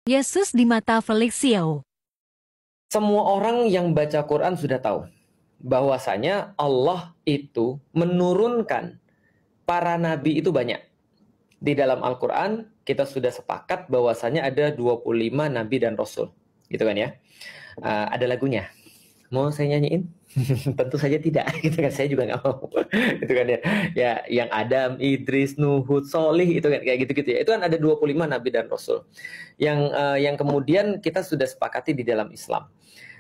Yesus di mata Felixio. Semua orang yang baca Quran sudah tahu bahwasanya Allah itu menurunkan para nabi itu banyak. Di dalam Al-Quran kita sudah sepakat bahwasanya ada 25 nabi dan rasul. Gitu kan ya. Ada lagunya. Mau saya nyanyiin? Tentu saja tidak, gitu kan, saya juga nggak mau. Itu kan ya. Ya, yang Adam, Idris, Nuh, Hud, Solih, itu kan kayak gitu-gitu ya. Itu kan ada 25 nabi dan rasul. Yang kemudian kita sudah sepakati di dalam Islam.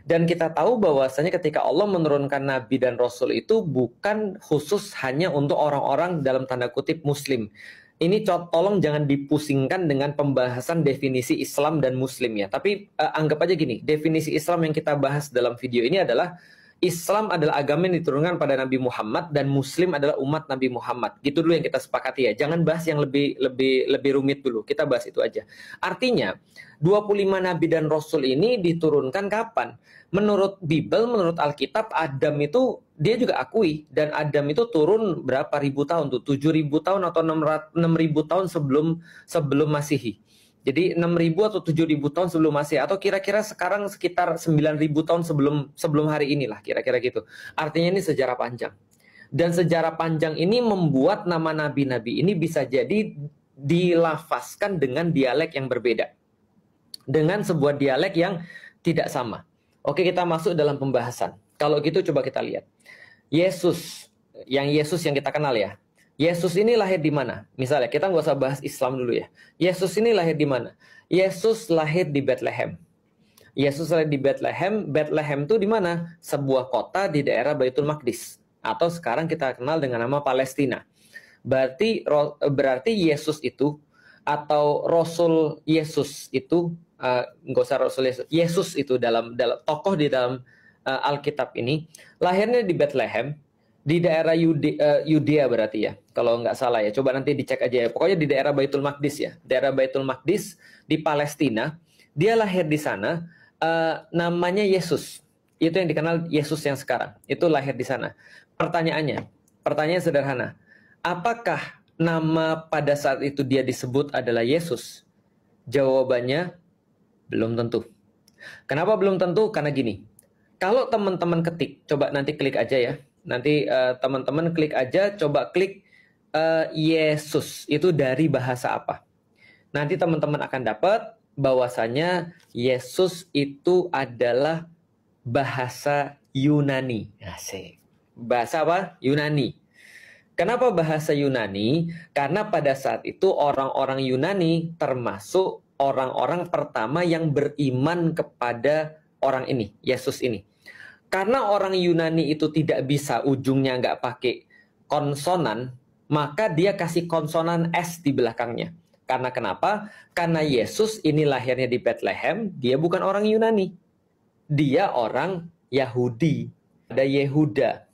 Dan kita tahu bahwasanya ketika Allah menurunkan nabi dan rasul itu bukan khusus hanya untuk orang-orang dalam tanda kutip muslim. Ini tolong jangan dipusingkan dengan pembahasan definisi Islam dan Muslim ya. Tapi anggap aja gini, definisi Islam yang kita bahas dalam video ini adalah Islam adalah agama yang diturunkan pada Nabi Muhammad dan Muslim adalah umat Nabi Muhammad. Gitu dulu yang kita sepakati ya. Jangan bahas yang lebih rumit dulu. Kita bahas itu aja. Artinya 25 Nabi dan Rasul ini diturunkan kapan? Menurut Bible, menurut Alkitab, Adam itu dia juga akui, dan Adam itu turun berapa ribu tahun tuh? 7.000 tahun atau 6.000 tahun sebelum Masehi. Jadi 6.000 atau 7.000 tahun sebelum Masehi, atau kira-kira sekarang sekitar 9.000 tahun sebelum hari inilah, kira-kira gitu. Artinya ini sejarah panjang. Dan sejarah panjang ini membuat nama nabi-nabi ini bisa jadi dilafazkan dengan dialek yang berbeda. Dengan sebuah dialek yang tidak sama. Oke, kita masuk dalam pembahasan. Kalau gitu coba kita lihat. Yesus yang kita kenal ya. Yesus ini lahir di mana? Misalnya, kita nggak usah bahas Islam dulu ya. Yesus ini lahir di mana? Yesus lahir di Bethlehem. Yesus lahir di Bethlehem. Bethlehem itu di mana? Sebuah kota di daerah Baitul Maqdis. Atau sekarang kita kenal dengan nama Palestina. Berarti Yesus itu, atau Rasul Yesus itu, nggak usah Rasul Yesus. Yesus itu dalam tokoh di dalam Alkitab ini lahirnya di Bethlehem, di daerah Yudea berarti ya, kalau nggak salah ya. Coba nanti dicek aja ya. Pokoknya di daerah Baitul Maqdis ya, daerah Baitul Maqdis di Palestina. Dia lahir di sana, namanya Yesus. Itu yang dikenal Yesus yang sekarang. Itu lahir di sana. Pertanyaan sederhana. Apakah nama pada saat itu dia disebut adalah Yesus? Jawabannya belum tentu. Kenapa belum tentu? Karena gini. Kalau teman-teman ketik, coba nanti klik aja ya. Nanti teman-teman klik aja, coba klik Yesus. Itu dari bahasa apa? Nanti teman-teman akan dapat bahwasanya Yesus itu adalah bahasa Yunani. Asik. Bahasa apa? Yunani. Kenapa bahasa Yunani? Karena pada saat itu orang-orang Yunani termasuk orang-orang pertama yang beriman kepada orang ini, Yesus ini. Karena orang Yunani itu tidak bisa ujungnya nggak pakai konsonan, maka dia kasih konsonan S di belakangnya. Karena kenapa? Karena Yesus ini lahirnya di Bethlehem, dia bukan orang Yunani. Dia orang Yahudi. Ada Yehuda.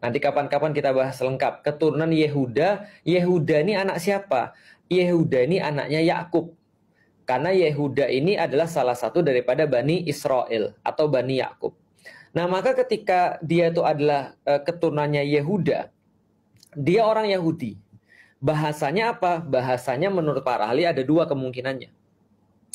Nanti kapan-kapan kita bahas lengkap. Keturunan Yehuda. Yehuda ini anak siapa? Yehuda ini anaknya Yakub. Karena Yehuda ini adalah salah satu daripada Bani Israel atau Bani Yakub. Nah, maka ketika dia itu adalah keturunannya Yehuda, dia orang Yahudi. Bahasanya apa? Bahasanya menurut para ahli ada dua kemungkinannya.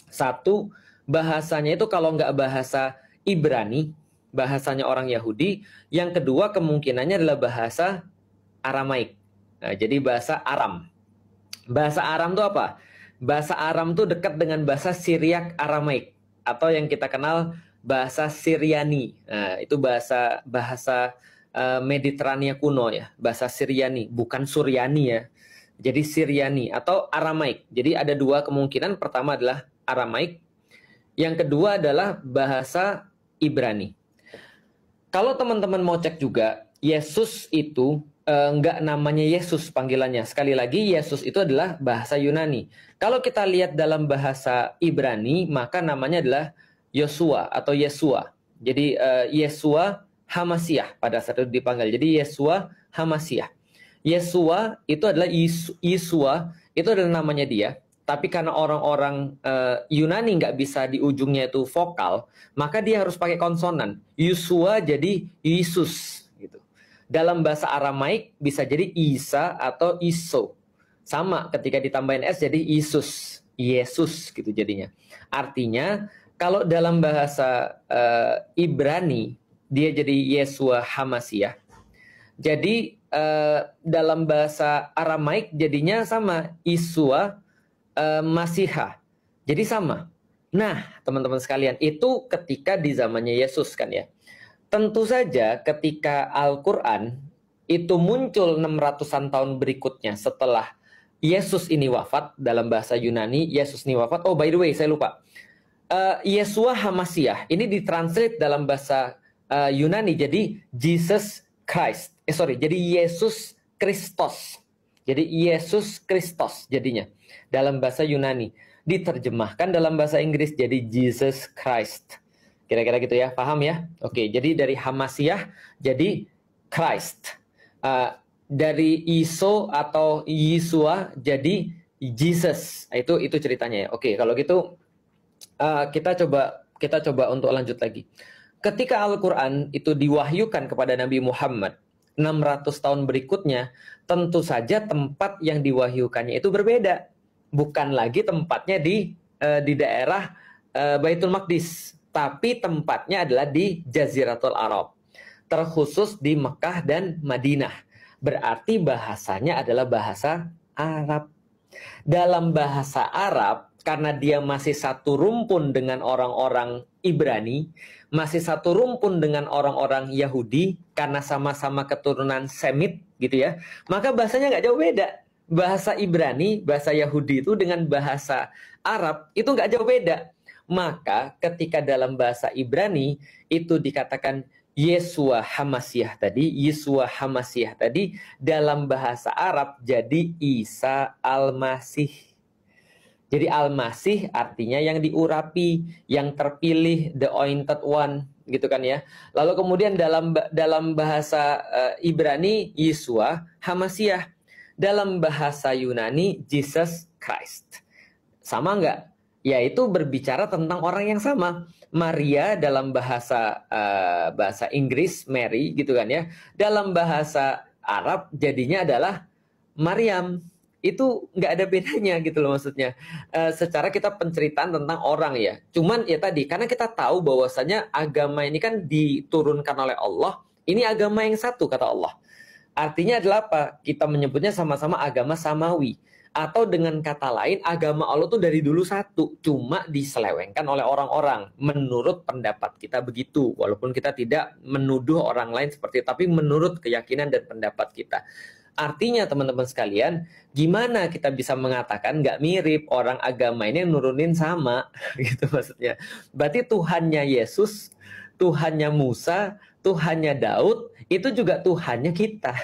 Satu, bahasanya itu kalau nggak bahasa Ibrani, bahasanya orang Yahudi. Yang kedua kemungkinannya adalah bahasa Aramaik. Nah, jadi bahasa Aram. Bahasa Aram itu apa? Bahasa Aram itu dekat dengan bahasa Syriak Aramaik, atau yang kita kenal bahasa Syriani. Nah, itu bahasa Mediterania kuno ya, bahasa Syriani, bukan Suryani ya. Jadi Syriani atau Aramaik. Jadi ada dua kemungkinan. Pertama adalah Aramaik, yang kedua adalah bahasa Ibrani. Kalau teman-teman mau cek juga, Yesus itu enggak namanya Yesus panggilannya. Sekali lagi, Yesus itu adalah bahasa Yunani. Kalau kita lihat dalam bahasa Ibrani, maka namanya adalah Yosua atau Yesua. Jadi Yesua Hamasiah pada saat itu dipanggil. Jadi Yesua Hamasiah. Yesua itu adalah Yesua, itu adalah namanya dia. Tapi karena orang-orang Yunani nggak bisa di ujungnya itu vokal, maka dia harus pakai konsonan. Yesua jadi Yesus. Gitu. Dalam bahasa Aramaik bisa jadi Isa atau Iso. Sama ketika ditambahin S jadi Yesus. Yesus gitu jadinya. Artinya kalau dalam bahasa Ibrani dia jadi Yesua Hamasiah. Jadi dalam bahasa Aramaik jadinya sama, Isua Masiha. Jadi sama. Nah, teman-teman sekalian, itu ketika di zamannya Yesus kan ya. Tentu saja ketika Al-Quran itu muncul 600-an tahun berikutnya setelah Yesus ini wafat, dalam bahasa Yunani, Yesus ini wafat. Oh, by the way, saya lupa. Yesua Hamasiah, ini ditranslate dalam bahasa Yunani jadi Jesus Christ. Jadi Yesus Kristus. Jadi Yesus Kristus jadinya dalam bahasa Yunani. Diterjemahkan dalam bahasa Inggris jadi Jesus Christ. Kira-kira gitu ya, paham ya? Oke, jadi dari Hamasiah jadi Christ. Dari Iso atau Yesua jadi Jesus. Itu ceritanya ya. Oke, kalau gitu kita coba untuk lanjut lagi. Ketika Al-Quran itu diwahyukan kepada Nabi Muhammad 600 tahun berikutnya, tentu saja tempat yang diwahyukannya itu berbeda. Bukan lagi tempatnya di daerah Baitul Maqdis, tapi tempatnya adalah di Jaziratul Arab, terkhusus di Mekah dan Madinah. Berarti bahasanya adalah bahasa Arab. Dalam bahasa Arab, karena dia masih satu rumpun dengan orang-orang Ibrani, masih satu rumpun dengan orang-orang Yahudi, karena sama-sama keturunan Semit gitu ya, maka bahasanya nggak jauh beda. Bahasa Ibrani, bahasa Yahudi itu dengan bahasa Arab itu nggak jauh beda. Maka ketika dalam bahasa Ibrani itu dikatakan Yesua Hamasiah tadi, dalam bahasa Arab jadi Isa Al-Masih. Jadi Al-Masih artinya yang diurapi, yang terpilih, the anointed one, gitu kan ya. Lalu kemudian dalam bahasa Ibrani Yesua Hamasiah, dalam bahasa Yunani Jesus Christ. Sama nggak? Yaitu berbicara tentang orang yang sama. Maria dalam bahasa Inggris Mary gitu kan ya. Dalam bahasa Arab jadinya adalah Maryam. Itu nggak ada bedanya gitu loh maksudnya. Secara kita penceritaan tentang orang ya. Cuman ya tadi, karena kita tahu bahwasanya agama ini kan diturunkan oleh Allah. Ini agama yang satu kata Allah. Artinya adalah apa? Kita menyebutnya sama-sama agama samawi. Atau dengan kata lain, agama Allah itu dari dulu satu. Cuma diselewengkan oleh orang-orang. Menurut pendapat kita begitu. Walaupun kita tidak menuduh orang lain seperti itu. Tapi menurut keyakinan dan pendapat kita. Artinya teman-teman sekalian, gimana kita bisa mengatakan nggak mirip, orang agama ini nurunin sama, gitu maksudnya. Berarti Tuhannya Yesus, Tuhannya Musa, Tuhannya Daud, itu juga Tuhannya kita.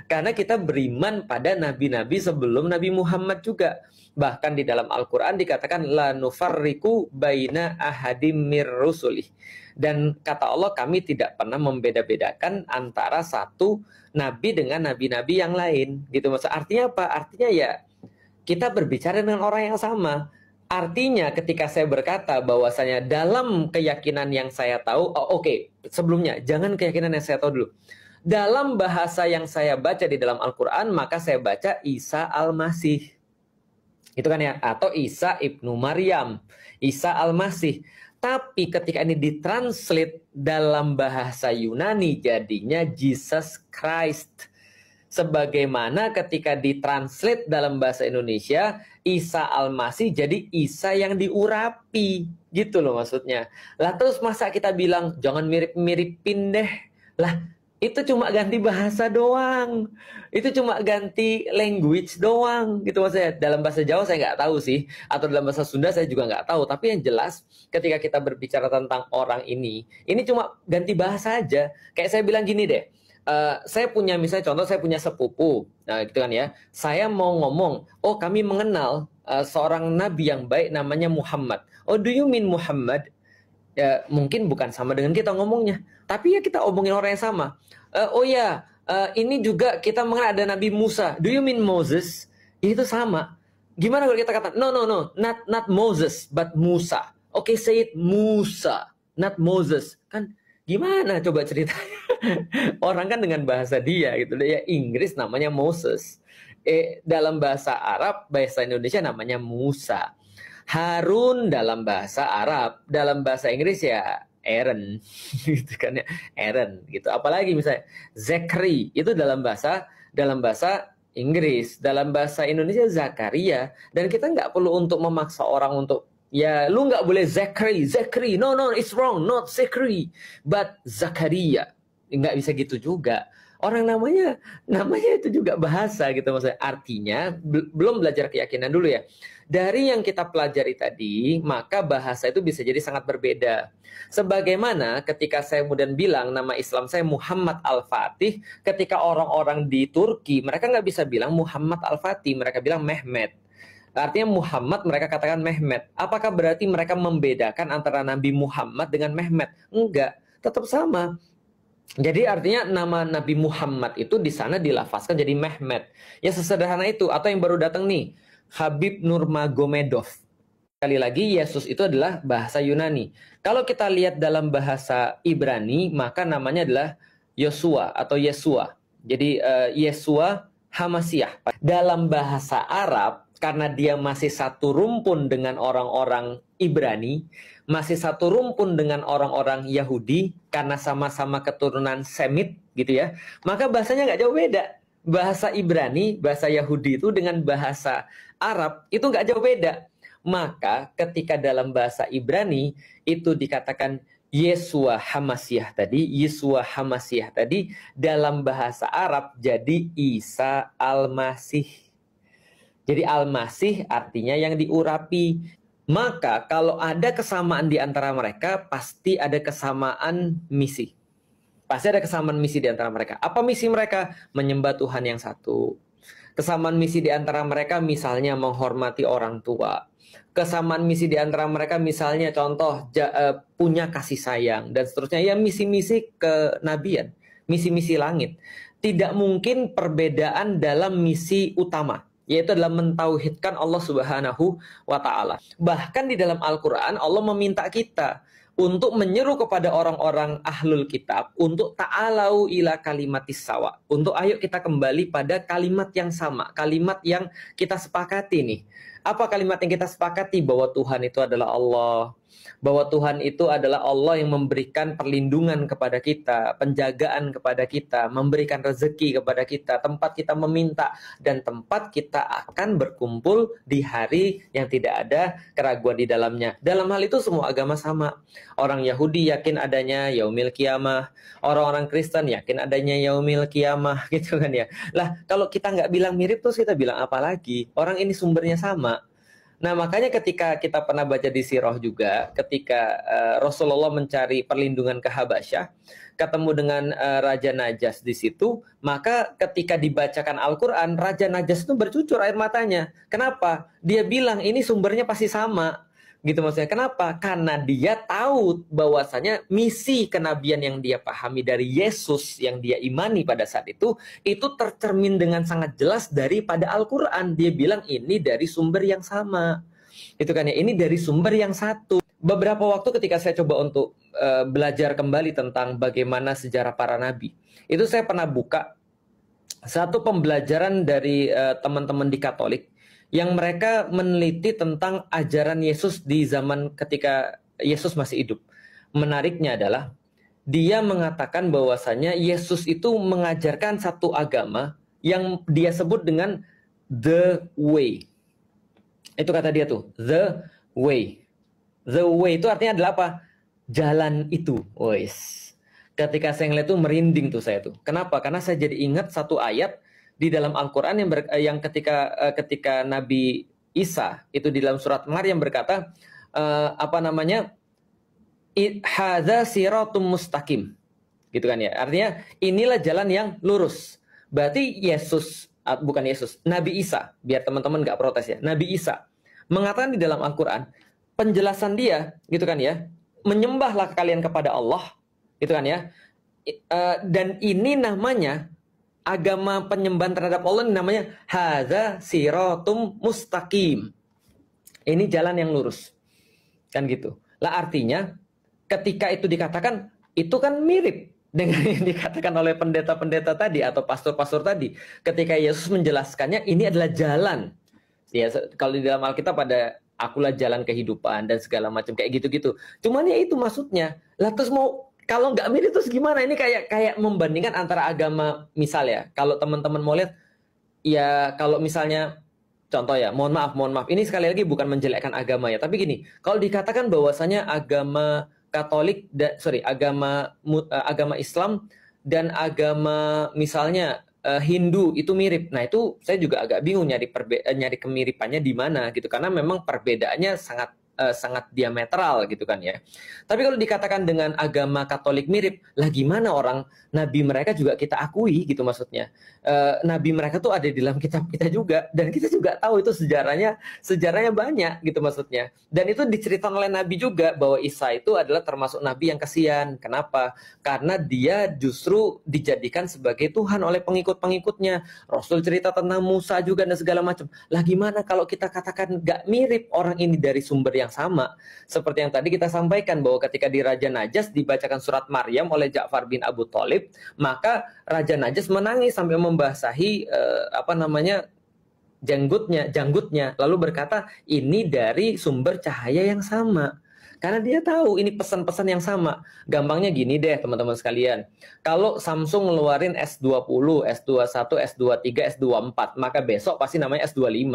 Karena kita beriman pada nabi-nabi sebelum Nabi Muhammad juga. Bahkan di dalam Al-Quran dikatakan la nufarriqu baina ahadim mir rusulih. Dan kata Allah, kami tidak pernah membeda-bedakan antara satu nabi dengan nabi-nabi yang lain. Gitu maksudnya. Artinya apa? Artinya ya kita berbicara dengan orang yang sama. Artinya ketika saya berkata bahwasanya dalam keyakinan yang saya tahu, sebelumnya jangan keyakinan yang saya tahu dulu. Dalam bahasa yang saya baca di dalam Al-Quran, maka saya baca Isa Al-Masih. Itu kan ya, atau Isa ibnu Maryam, Isa Al-Masih. Tapi ketika ini ditranslate dalam bahasa Yunani jadinya Jesus Christ. Sebagaimana ketika ditranslate dalam bahasa Indonesia Isa Al-Masih jadi Isa yang diurapi. Gitu loh maksudnya. Lah terus masa kita bilang jangan mirip-miripin deh. Lah itu cuma ganti bahasa doang. Itu cuma ganti language doang. Gitu maksudnya. Dalam bahasa Jawa saya nggak tahu sih. Atau dalam bahasa Sunda saya juga nggak tahu. Tapi yang jelas ketika kita berbicara tentang orang ini cuma ganti bahasa aja. Kayak saya bilang gini deh. Saya punya misalnya contoh, saya punya sepupu. Nah gitu kan ya. Saya mau ngomong, oh kami mengenal seorang nabi yang baik namanya Muhammad. Oh do you mean Muhammad? Ya, mungkin bukan sama dengan kita ngomongnya, tapi ya kita omongin orang yang sama. Ini juga kita mengenal ada Nabi Musa. Do you mean Moses? Itu sama. Gimana kalau kita kata no, not Moses, but Musa. Oke, say it Musa, not Moses. Kan gimana coba ceritanya? Orang kan dengan bahasa dia gitu. Ya Inggris namanya Moses. Dalam bahasa Arab, bahasa Indonesia namanya Musa. Harun dalam bahasa Arab, dalam bahasa Inggris ya Aaron, gitu kan ya, Aaron gitu. Apalagi misalnya Zakri itu dalam bahasa Inggris, dalam bahasa Indonesia Zakaria. Dan kita nggak perlu untuk memaksa orang untuk ya lu nggak boleh Zakri, Zakri, no no it's wrong, not Zakri, but Zakaria. Nggak bisa gitu juga. Orang namanya itu juga bahasa gitu maksudnya. Artinya belum belajar keyakinan dulu ya. Dari yang kita pelajari tadi, maka bahasa itu bisa jadi sangat berbeda. Sebagaimana ketika saya kemudian bilang nama Islam saya Muhammad Al-Fatih, ketika orang-orang di Turki, mereka nggak bisa bilang Muhammad Al-Fatih, mereka bilang Mehmet. Artinya Muhammad mereka katakan Mehmet. Apakah berarti mereka membedakan antara Nabi Muhammad dengan Mehmet? Enggak, tetap sama. Jadi artinya nama Nabi Muhammad itu di sana dilafazkan jadi Mehmet. Ya sesederhana itu. Atau yang baru datang nih, Habib Nurmagomedov. Sekali lagi, Yesus itu adalah bahasa Yunani. Kalau kita lihat dalam bahasa Ibrani, maka namanya adalah Yosua atau Yesua. Jadi Yesua Hamasiah. Dalam bahasa Arab, karena dia masih satu rumpun dengan orang-orang Ibrani, masih satu rumpun dengan orang-orang Yahudi, karena sama-sama keturunan Semit gitu ya, maka bahasanya nggak jauh beda. Bahasa Ibrani, bahasa Yahudi itu dengan bahasa Arab itu nggak jauh beda. Maka ketika dalam bahasa Ibrani itu dikatakan Yesua Hamasiah tadi, dalam bahasa Arab jadi Isa Al-Masih. Jadi Al-Masih artinya yang diurapi. Maka kalau ada kesamaan di antara mereka, pasti ada kesamaan misi. Pasti ada kesamaan misi di antara mereka. Apa misi mereka? Menyembah Tuhan yang satu. Kesamaan misi di antara mereka misalnya menghormati orang tua. Kesamaan misi di antara mereka misalnya contoh punya kasih sayang dan seterusnya. Ya misi-misi kenabian, misi-misi langit. Tidak mungkin perbedaan dalam misi utama, yaitu adalah mentauhidkan Allah Subhanahu wa Ta'ala. Bahkan di dalam Al-Quran, Allah meminta kita untuk menyeru kepada orang-orang ahlul kitab untuk ta'alau ila kalimatis sawa. Untuk ayo kita kembali pada kalimat yang sama, kalimat yang kita sepakati nih. Apa kalimat yang kita sepakati? Bahwa Tuhan itu adalah Allah. Bahwa Tuhan itu adalah Allah yang memberikan perlindungan kepada kita, penjagaan kepada kita, memberikan rezeki kepada kita, tempat kita meminta, dan tempat kita akan berkumpul di hari yang tidak ada keraguan di dalamnya. Dalam hal itu semua agama sama. Orang Yahudi yakin adanya yaumil kiamah, orang-orang Kristen yakin adanya yaumil kiamah, gitu kan ya. Lah, kalau kita nggak bilang mirip, terus kita bilang apa lagi? Orang ini sumbernya sama. Nah, makanya ketika kita pernah baca di Sirah juga, ketika Rasulullah mencari perlindungan ke Habasyah, ketemu dengan Raja Najas di situ, maka ketika dibacakan Al-Quran, Raja Najas itu bercucur air matanya. Kenapa? Dia bilang ini sumbernya pasti sama. Gitu maksudnya. Kenapa? Karena dia tahu bahwasanya misi kenabian yang dia pahami dari Yesus yang dia imani pada saat itu tercermin dengan sangat jelas daripada Al-Quran. Dia bilang ini dari sumber yang sama. Itu kan ya, ini dari sumber yang satu. Beberapa waktu ketika saya coba untuk belajar kembali tentang bagaimana sejarah para nabi, itu saya pernah buka satu pembelajaran dari teman-teman di Katolik yang mereka meneliti tentang ajaran Yesus di zaman ketika Yesus masih hidup. Menariknya adalah dia mengatakan bahwasanya Yesus itu mengajarkan satu agama yang dia sebut dengan the way. Itu kata dia tuh, the way. The way itu artinya adalah apa? Jalan itu. Wes. Ketika saya ngeliat itu merinding tuh saya tuh. Kenapa? Karena saya jadi ingat satu ayat di dalam Al-Quran yang ketika Nabi Isa itu di dalam surat Maryam berkata hadza siratum mustaqim, gitu kan ya, artinya inilah jalan yang lurus. Berarti Nabi Isa, biar teman-teman nggak protes ya, Nabi Isa mengatakan di dalam Al-Quran, penjelasan dia gitu kan ya, menyembahlah kalian kepada Allah, gitu kan ya, dan ini namanya agama penyembahan terhadap Allah, ini namanya hadza siratum mustaqim. Ini jalan yang lurus. Kan gitu. Lah artinya ketika itu dikatakan, itu kan mirip dengan yang dikatakan oleh pendeta-pendeta tadi atau pastor-pastor tadi. Ketika Yesus menjelaskannya, ini adalah jalan. Ya, kalau di dalam Alkitab akulah jalan kehidupan dan segala macam kayak gitu-gitu. Cuman ya itu maksudnya. Lah terus mau kalau nggak mirip terus gimana? Ini kayak membandingkan antara agama, misal ya. Kalau teman-teman mau lihat, ya kalau misalnya contoh ya, mohon maaf. Ini sekali lagi bukan menjelekkan agama ya, tapi gini, kalau dikatakan bahwasanya agama Katolik, agama Islam dan agama misalnya Hindu itu mirip. Nah itu saya juga agak bingung nyari kemiripannya di mana gitu, karena memang perbedaannya sangat diametral gitu kan ya. Tapi kalau dikatakan dengan agama Katolik mirip, lah gimana orang nabi mereka juga kita akui gitu maksudnya. Nabi mereka tuh ada di dalam kitab kita juga, dan kita juga tahu itu sejarahnya banyak gitu maksudnya. Dan itu diceritakan oleh Nabi juga bahwa Isa itu adalah termasuk nabi yang kasihan. Kenapa? Karena dia justru dijadikan sebagai Tuhan oleh pengikut-pengikutnya. Rasul cerita tentang Musa juga dan segala macam. Lah gimana kalau kita katakan gak mirip orang ini dari sumber yang sama? Seperti yang tadi kita sampaikan bahwa ketika di Raja Najas dibacakan surat Maryam oleh Ja'far bin Abu Thalib, maka Raja Najas menangis sampai membasahi janggutnya, lalu berkata ini dari sumber cahaya yang sama. Karena dia tahu ini pesan-pesan yang sama. Gampangnya gini deh teman-teman sekalian. Kalau Samsung ngeluarin S20, S21, S23, S24, maka besok pasti namanya S25.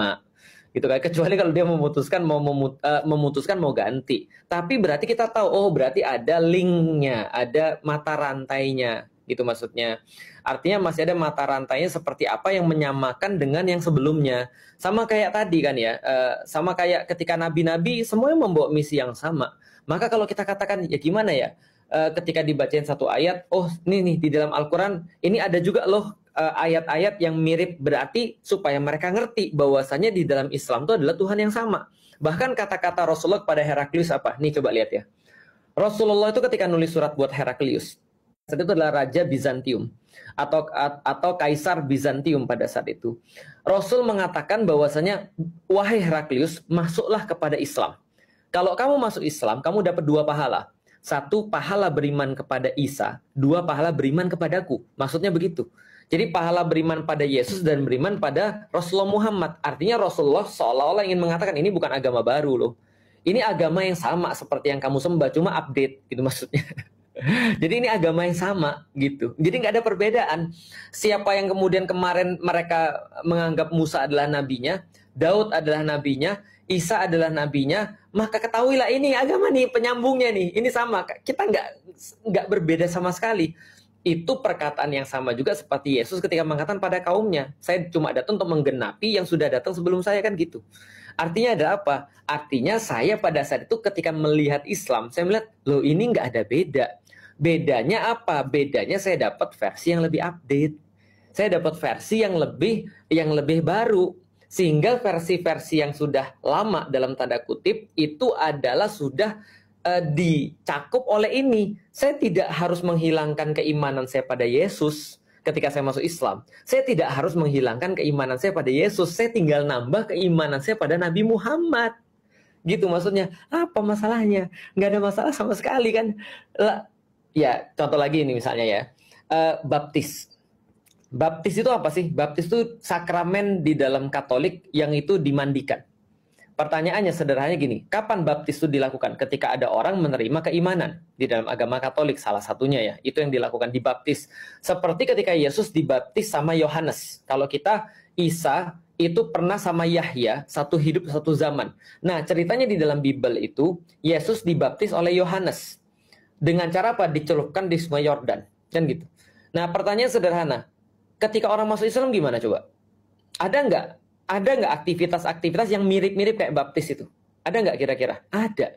Gitu kan, kecuali kalau dia memutuskan mau ganti. Tapi berarti kita tahu, oh berarti ada linknya, ada mata rantainya, gitu maksudnya. Artinya masih ada mata rantainya seperti apa yang menyamakan dengan yang sebelumnya. Sama kayak tadi kan ya, sama kayak ketika nabi-nabi semuanya membawa misi yang sama. Maka kalau kita katakan ya gimana ya, ketika dibacain satu ayat, oh nih di dalam Al-Quran ini ada juga loh ayat-ayat yang mirip, berarti supaya mereka ngerti bahwasanya di dalam Islam itu adalah Tuhan yang sama. Bahkan kata-kata Rasulullah kepada Heraklius apa? Nih coba lihat ya. Rasulullah itu ketika nulis surat buat Heraklius, saat itu adalah Raja Bizantium atau Kaisar Bizantium pada saat itu. Rasul mengatakan bahwasanya wahai Heraklius, masuklah kepada Islam. Kalau kamu masuk Islam, kamu dapat 2 pahala. 1 pahala beriman kepada Isa, 2 pahala beriman kepadaku. Maksudnya begitu. Jadi pahala beriman pada Yesus dan beriman pada Rasulullah Muhammad. Artinya Rasulullah seolah-olah ingin mengatakan ini bukan agama baru loh. Ini agama yang sama seperti yang kamu sembah, cuma update gitu maksudnya. Jadi ini agama yang sama gitu. Jadi nggak ada perbedaan. Siapa yang kemudian kemarin mereka menganggap Musa adalah nabinya, Daud adalah nabinya, Isa adalah nabinya, maka ketahuilah ini agama nih, penyambungnya nih. Ini sama. Kita nggak berbeda sama sekali. Itu perkataan yang sama juga seperti Yesus ketika mengatakan pada kaumnya, saya cuma datang untuk menggenapi yang sudah datang sebelum saya, kan gitu. Artinya ada apa? Artinya saya pada saat itu ketika melihat Islam, saya melihat, loh ini nggak ada beda. Bedanya apa? Bedanya saya dapat versi yang lebih update. Saya dapat versi yang lebih baru. Sehingga versi-versi yang sudah lama dalam tanda kutip itu adalah sudah dicakup oleh ini. Saya tidak harus menghilangkan keimanan saya pada Yesus ketika saya masuk Islam. Saya tidak harus menghilangkan keimanan saya pada Yesus. Saya tinggal nambah keimanan saya pada Nabi Muhammad. Gitu maksudnya. Apa masalahnya? Nggak ada masalah sama sekali kan. Ya, contoh lagi ini misalnya ya. Baptis. Baptis itu apa sih? Baptis itu sakramen di dalam Katolik yang itu dimandikan. Pertanyaannya sederhananya gini, kapan baptis itu dilakukan? Ketika ada orang menerima keimanan di dalam agama Katolik, salah satunya ya, itu yang dilakukan, dibaptis. Seperti ketika Yesus dibaptis sama Yohanes. Kalau kita, Isa itu pernah sama Yahya, satu hidup satu zaman. Nah, ceritanya di dalam Bible itu, Yesus dibaptis oleh Yohanes. Dengan cara apa? Dicelupkan di Sungai Yordan. Kan gitu. Nah, pertanyaan sederhana, ketika orang masuk Islam gimana coba? Ada nggak aktivitas-aktivitas yang mirip-mirip kayak baptis itu? Ada nggak kira-kira? Ada.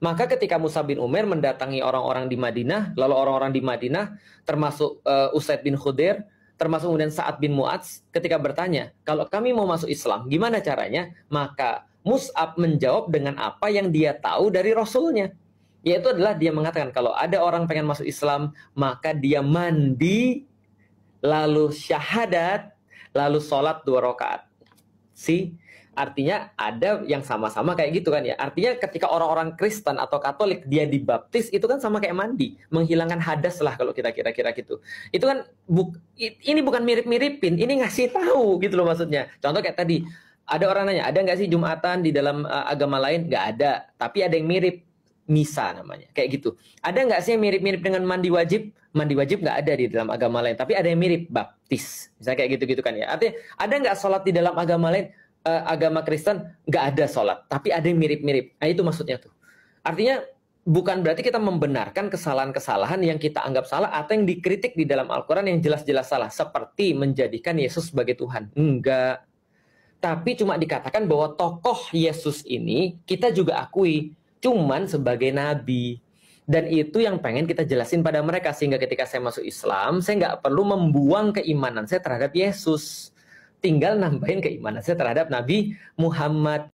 Maka ketika Musa bin Umair mendatangi orang-orang di Madinah, lalu orang-orang di Madinah, termasuk Usaid bin Khudair, termasuk kemudian Sa'ad bin Mu'adz, ketika bertanya, kalau kami mau masuk Islam, gimana caranya? Maka Mus'ab menjawab dengan apa yang dia tahu dari Rasulnya. Yaitu adalah dia mengatakan, kalau ada orang pengen masuk Islam, maka dia mandi, lalu syahadat, lalu sholat 2 rakaat. Artinya ada yang sama-sama kayak gitu kan ya. Artinya ketika orang-orang Kristen atau Katolik dia dibaptis itu kan sama kayak mandi, menghilangkan hadas lah kalau kita kira-kira gitu. Itu kan ini bukan mirip-miripin, ini ngasih tahu gitu loh maksudnya. Contoh kayak tadi, Ada orang nanya, ada nggak sih Jumatan di dalam agama lain? Nggak ada, tapi ada yang mirip. Misa namanya, kayak gitu. Ada nggak sih yang mirip-mirip dengan mandi wajib? Mandi wajib nggak ada di dalam agama lain, tapi ada yang mirip, baptis. Misalnya kayak gitu-gitu kan ya. Artinya, ada nggak sholat di dalam agama lain? Agama Kristen nggak ada sholat, tapi ada yang mirip-mirip. Nah itu maksudnya tuh. Artinya, bukan berarti kita membenarkan kesalahan-kesalahan yang kita anggap salah atau yang dikritik di dalam Al-Quran yang jelas-jelas salah. Seperti menjadikan Yesus sebagai Tuhan. Enggak. Tapi cuma dikatakan bahwa tokoh Yesus ini kita juga akui. Cuman sebagai nabi. Dan itu yang pengen kita jelasin pada mereka. Sehingga ketika saya masuk Islam, saya nggak perlu membuang keimanan saya terhadap Yesus. Tinggal nambahin keimanan saya terhadap Nabi Muhammad.